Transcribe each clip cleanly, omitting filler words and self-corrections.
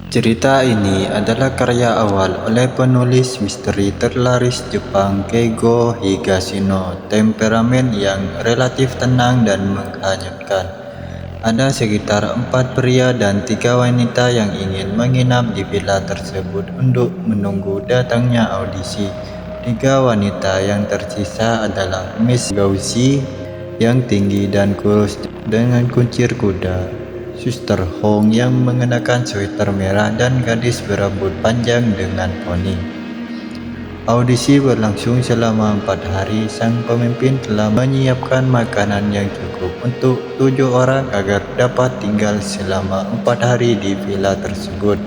Cerita ini adalah karya awal oleh penulis misteri terlaris Jepang Keigo Higashino. Temperamen yang relatif tenang dan menghanyutkan. Ada sekitar 4 pria dan 3 wanita yang ingin menginap di villa tersebut untuk menunggu datangnya audisi. 3 wanita yang tersisa adalah Miss Gauzy yang tinggi dan kurus dengan kuncir kuda, Suster Hong yang mengenakan sweater merah, dan gadis berambut panjang dengan poni. Audisi berlangsung selama 4 hari. Sang pemimpin telah menyiapkan makanan yang cukup untuk 7 orang agar dapat tinggal selama 4 hari di villa tersebut.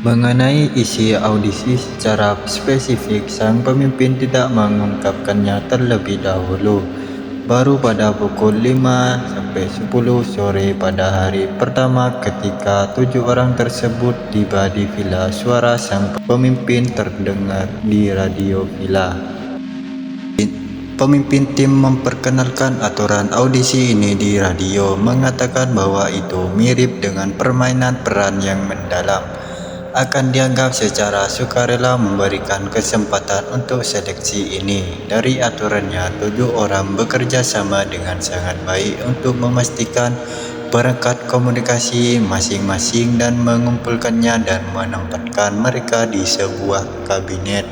Mengenai isi audisi secara spesifik, sang pemimpin tidak mengungkapkannya terlebih dahulu. Baru pada pukul 5-10 sore pada hari pertama ketika 7 orang tersebut tiba di villa, suara sang pemimpin terdengar di radio villa. Pemimpin tim memperkenalkan aturan audisi ini di radio, mengatakan bahwa itu mirip dengan permainan peran yang mendalam. Akan dianggap secara sukarela memberikan kesempatan untuk seleksi ini. Dari aturannya, 7 orang bekerja sama dengan sangat baik untuk memastikan perangkat komunikasi masing-masing dan mengumpulkannya dan menempatkan mereka di sebuah kabinet.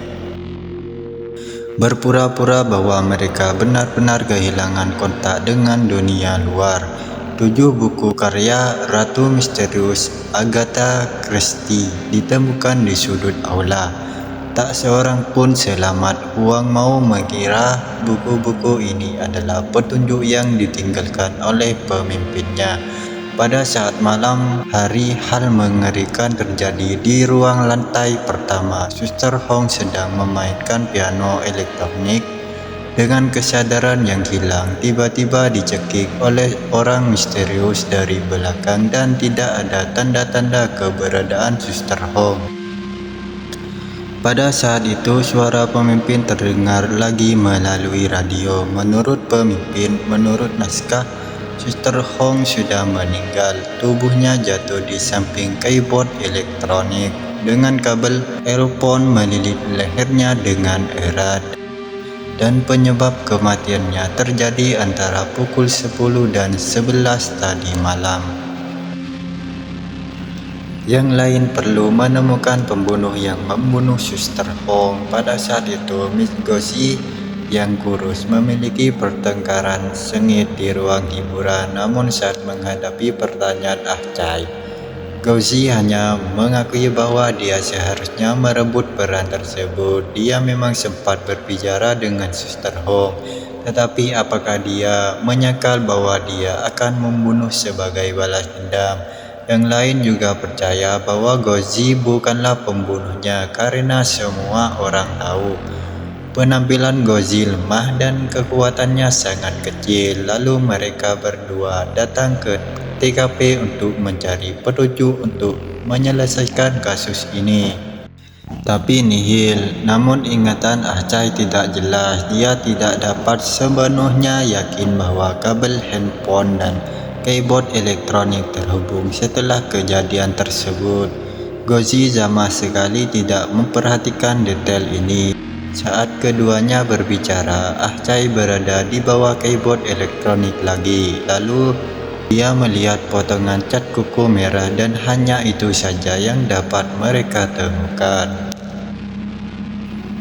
Berpura-pura bahwa mereka benar-benar kehilangan kontak dengan dunia luar. 7 buku karya Ratu Misterius Agatha Christie ditemukan di sudut aula. Tak seorang pun selamat. Wang mau mengira buku-buku ini adalah petunjuk yang ditinggalkan oleh pemimpinnya. Pada saat malam hari, hal mengerikan terjadi di ruang lantai pertama. Suster Hong sedang memainkan piano elektronik. Dengan kesadaran yang hilang, tiba-tiba dicekik oleh orang misterius dari belakang dan tidak ada tanda-tanda keberadaan Suster Hong. Pada saat itu, suara pemimpin terdengar lagi melalui radio. Menurut pemimpin, menurut naskah, Suster Hong sudah meninggal. Tubuhnya jatuh di samping keyboard elektronik dengan kabel earphone melilit lehernya dengan erat. Dan penyebab kematiannya terjadi antara pukul 10 dan 11 tadi malam. Yang lain perlu menemukan pembunuh yang membunuh Suster Hong. Pada saat itu, Miss Gauzy yang kurus memiliki pertengkaran sengit di ruang hiburan. Namun saat menghadapi pertanyaan Ah Chai, Gauzy hanya mengakui bahwa dia seharusnya merebut peran tersebut. Dia memang sempat berbicara dengan Suster Hong, tetapi apakah dia menyangkal bahwa dia akan membunuh sebagai balas dendam? Yang lain juga percaya bahwa Gauzy bukanlah pembunuhnya karena semua orang tahu penampilan Gauzy lemah dan kekuatannya sangat kecil. Lalu mereka berdua datang ke TKP untuk mencari petunjuk untuk menyelesaikan kasus ini. Tapi nihil. Namun ingatan Ah Chai tidak jelas. Dia tidak dapat sepenuhnya yakin bahwa kabel handphone dan keyboard elektronik terhubung setelah kejadian tersebut. Gauzy sama sekali tidak memperhatikan detail ini. Saat keduanya berbicara, Ah Chai berada di bawah keyboard elektronik lagi. Lalu dia melihat potongan cat kuku merah dan hanya itu saja yang dapat mereka temukan.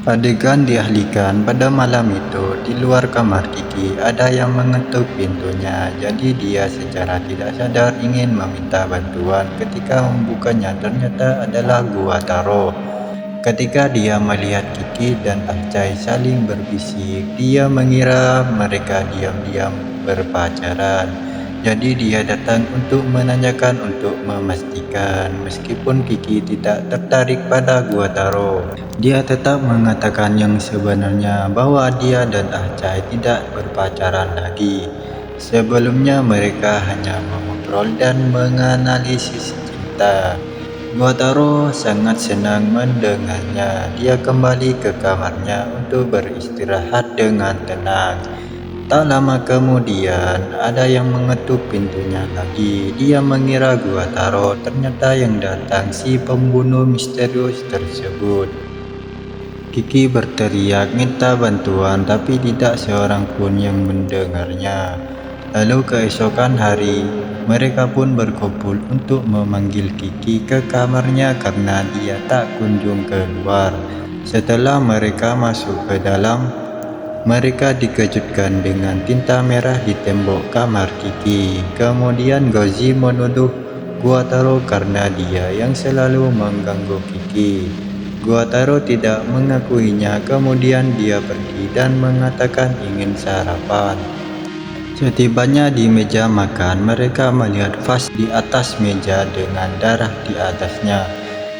Adegan dialihkan pada malam itu. Di luar kamar Kiki ada yang mengetuk pintunya. Jadi dia secara tidak sadar ingin meminta bantuan. Ketika membukanya, ternyata adalah Gua Taro. Ketika dia melihat Kiki dan Ah Chai saling berbisik, dia mengira mereka diam-diam berpacaran. Jadi dia datang untuk menanyakan untuk memastikan. Meskipun Kiki tidak tertarik pada Gua Taro, dia tetap mengatakan yang sebenarnya, bahwa dia dan Ah Chai tidak berpacaran lagi. Sebelumnya mereka hanya mengobrol dan menganalisis cinta. Gua Taro sangat senang mendengarnya. Dia kembali ke kamarnya untuk beristirahat dengan tenang. Tak lama kemudian, ada yang mengetuk pintunya lagi. Dia mengira Guataro, ternyata yang datang si pembunuh misterius tersebut. Kiki berteriak minta bantuan, tapi tidak seorang pun yang mendengarnya. Lalu keesokan hari, mereka pun berkumpul untuk memanggil Kiki ke kamarnya karena dia tak kunjung keluar. Setelah mereka masuk ke dalam, mereka dikejutkan dengan tinta merah di tembok kamar Kiki. Kemudian Gozi menuduh Guataro karena dia yang selalu mengganggu Kiki. Guataro tidak mengakuinya, kemudian dia pergi dan mengatakan ingin sarapan. Setibanya di meja makan, mereka melihat vas di atas meja dengan darah di atasnya.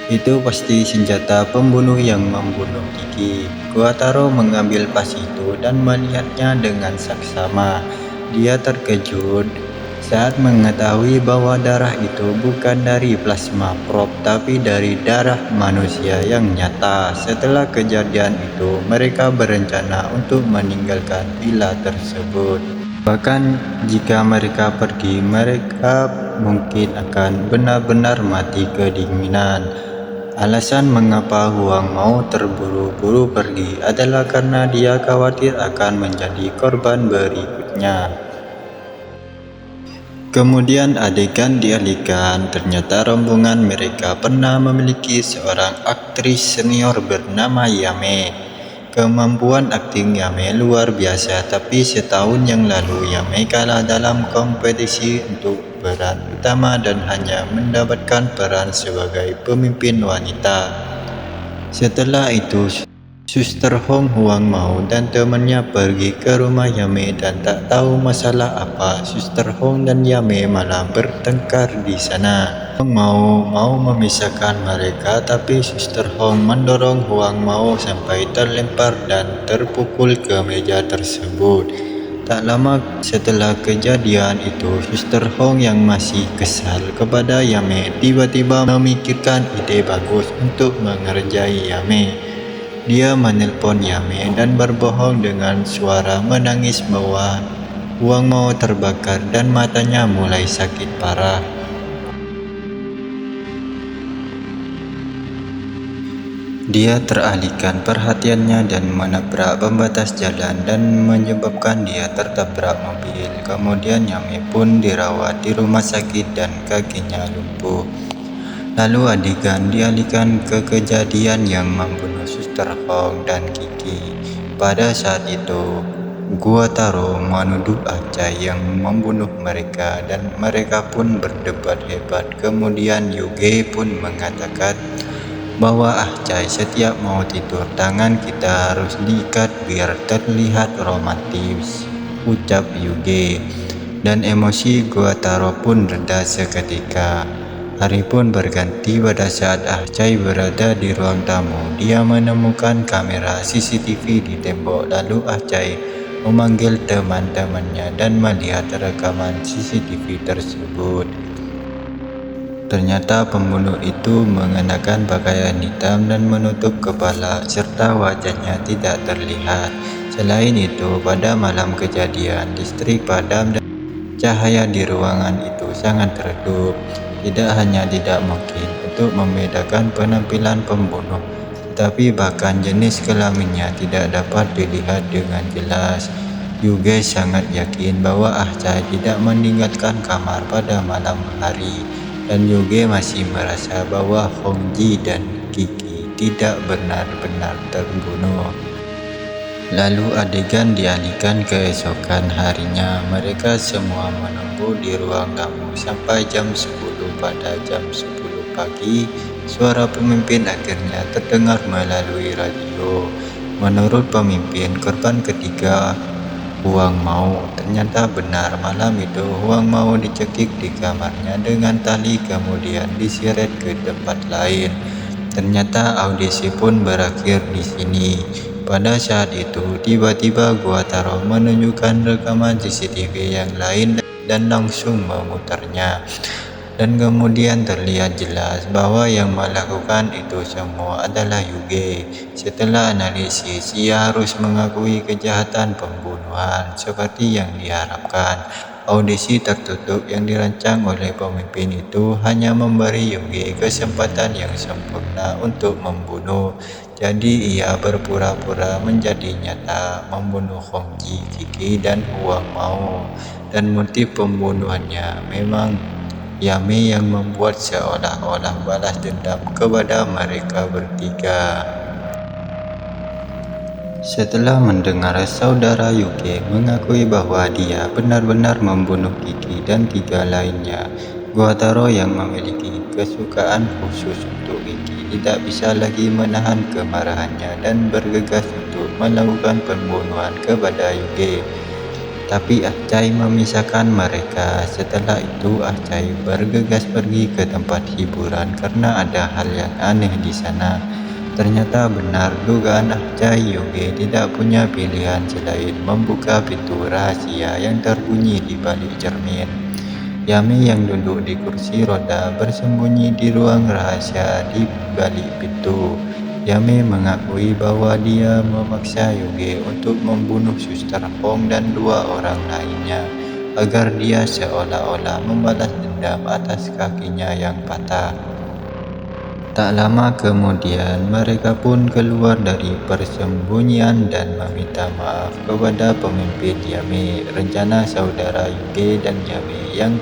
Itu pasti senjata pembunuh yang membunuh Kiki. Guataro mengambil vas itu dan melihatnya dengan saksama. Dia terkejut saat mengetahui bahwa darah itu bukan dari plasma prop tapi dari darah manusia yang nyata. Setelah kejadian itu, mereka berencana untuk meninggalkan villa tersebut. Bahkan jika mereka pergi, mereka mungkin akan benar-benar mati kedinginan. Alasan mengapa Huang mau terburu-buru pergi adalah karena dia khawatir akan menjadi korban berikutnya. Kemudian adegan dialihkan, ternyata rombongan mereka pernah memiliki seorang aktris senior bernama Yame. Kemampuan akting Yame luar biasa, tapi setahun yang lalu Yame kalah dalam kompetisi untuk peran utama dan hanya mendapatkan peran sebagai pemimpin wanita. Setelah itu, Suster Hong Huang Mao dan temannya pergi ke rumah Yame dan tak tahu masalah apa. Suster Hong dan Yame malah bertengkar di sana. Huang Mao mau memisahkan mereka, tapi Suster Hong mendorong Huang Mao sampai terlempar dan terpukul ke meja tersebut. Tak lama setelah kejadian itu, Suster Hong yang masih kesal kepada Yame tiba-tiba memikirkan ide bagus untuk mengerjai Yame. Dia menelpon Yame dan berbohong dengan suara menangis bahwa Huang Mao terbakar dan matanya mulai sakit parah. Dia teralihkan perhatiannya dan menabrak pembatas jalan dan menyebabkan dia tertabrak mobil. Kemudian Yame pun dirawat di rumah sakit dan kakinya lumpuh. Lalu adegan dialihkan ke kejadian yang membunuh Suster Hong dan Kiki. Pada saat itu, Guataro menuduh Acai yang membunuh mereka dan mereka pun berdebat hebat. Kemudian Yuge pun mengatakan bahwa Acai setiap mau tidur tangan kita harus diikat biar terlihat romantis, ucap Yuge. Dan emosi Guataro pun reda seketika. Hari pun berganti pada saat Acai berada di ruang tamu. Dia menemukan kamera CCTV di tembok. Lalu Acai memanggil teman-temannya dan melihat rekaman CCTV tersebut. Ternyata pembunuh itu mengenakan pakaian hitam dan menutup kepala serta wajahnya tidak terlihat. Selain itu, pada malam kejadian, listrik padam dan cahaya di ruangan itu sangat redup. Tidak hanya tidak mungkin untuk membedakan penampilan pembunuh, tetapi bahkan jenis kelaminnya tidak dapat dilihat dengan jelas. Yuge sangat yakin bahwa Acai tidak meninggalkan kamar pada malam hari, dan Yuge masih merasa bahwa Hong Ji dan Kiki tidak benar-benar terbunuh. Lalu adegan dialihkan keesokan harinya. Mereka semua menunggu di ruang tamu sampai jam 10. Pada jam 10 pagi, suara pemimpin akhirnya terdengar melalui radio. Menurut pemimpin, korban ketiga Huang Mao ternyata benar. Malam itu Huang Mao dicekik di kamarnya dengan tali kemudian diseret ke tempat lain. Ternyata audisi pun berakhir di sini. Pada saat itu, tiba-tiba Guataro menunjukkan rekaman CCTV yang lain dan langsung memutarnya. Dan kemudian terlihat jelas bahwa yang melakukan itu semua adalah Yuge. Setelah analisis, ia harus mengakui kejahatan pembunuhan seperti yang diharapkan. Audisi tertutup yang dirancang oleh pemimpin itu hanya memberi Yuge kesempatan yang sempurna untuk membunuh. Jadi ia berpura-pura menjadi nyata, membunuh Hongji, Kiki, dan Huang Mao. Dan motif pembunuhannya memang Yami yang membuat seolah-olah balas dendam kepada mereka bertiga. Setelah mendengar saudara Yuki mengakui bahwa dia benar-benar membunuh Kiki dan tiga lainnya, Guataro yang memiliki kesukaan khusus untuk Kiki tidak bisa lagi menahan kemarahannya dan bergegas untuk melakukan pembunuhan kepada Yuki. Tapi Acai memisahkan mereka. Setelah itu Acai bergegas pergi ke tempat hiburan karena ada hal yang aneh di sana. Ternyata benar dugaan Acai, Yoge tidak punya pilihan selain membuka pintu rahasia yang terbunyi di balik cermin. Yami yang duduk di kursi roda bersembunyi di ruang rahasia di balik pintu. Yami mengakui bahwa dia memaksa Yuge untuk membunuh Suster Hong dan dua orang lainnya agar dia seolah-olah membalas dendam atas kakinya yang patah. Tak lama kemudian mereka pun keluar dari persembunyian dan meminta maaf kepada pemimpin Yami. Rencana saudara Yuge dan Yami yang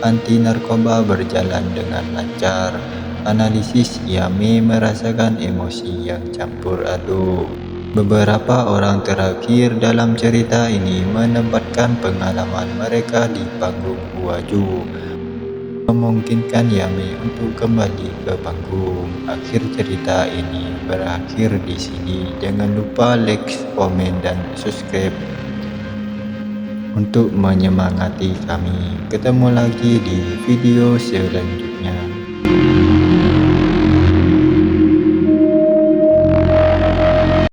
anti narkoba berjalan dengan lancar. Analisis Yami merasakan emosi yang campur aduk. Beberapa orang terakhir dalam cerita ini menempatkan pengalaman mereka di panggung Huaju, memungkinkan Yami untuk kembali ke panggung. Akhir cerita ini berakhir di sini. Jangan lupa like, komen, dan subscribe untuk menyemangati kami. Ketemu lagi di video selanjutnya.